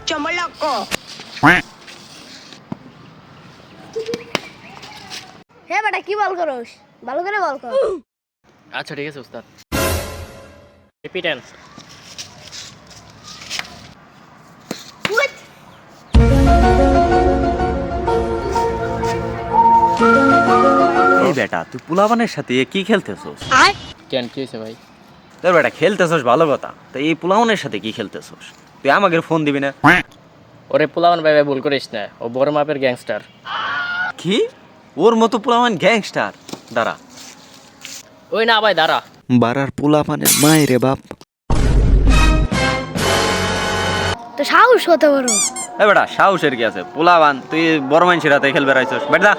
চমলকো। হে বেটা কি বল করস, ভালো করে বল কর। আচ্ছা ঠিক আছে উস্তাদ। রিপিটেন্স। এই বেটা তুই পোলাপানের সাথে এ কি খেলতেছস? কেন কি হয়েছে ভাই? তোর বেটা খেলতেছস ভালো কথা, তো এই পোলাপানের সাথে কি খেলতেছস? তুই আমাকে ফোন দিবি না? ওরে পোলাওয়ান ভাই ভাই ভুল করিস না, ও বড় মাপের গ্যাংস্টার। কি ওর মতো পোলাপান গ্যাংস্টার? দাঁড়া, ওই না ভাই দাঁড়া। বারার পোলাপানের মায়ের রে বাপ। তো সাহস কত বড়। এ বেটা সাহসের কি আছে? পোলাপান তুই বড় মানুষের হাতে খেলবে রাইছস বেটা।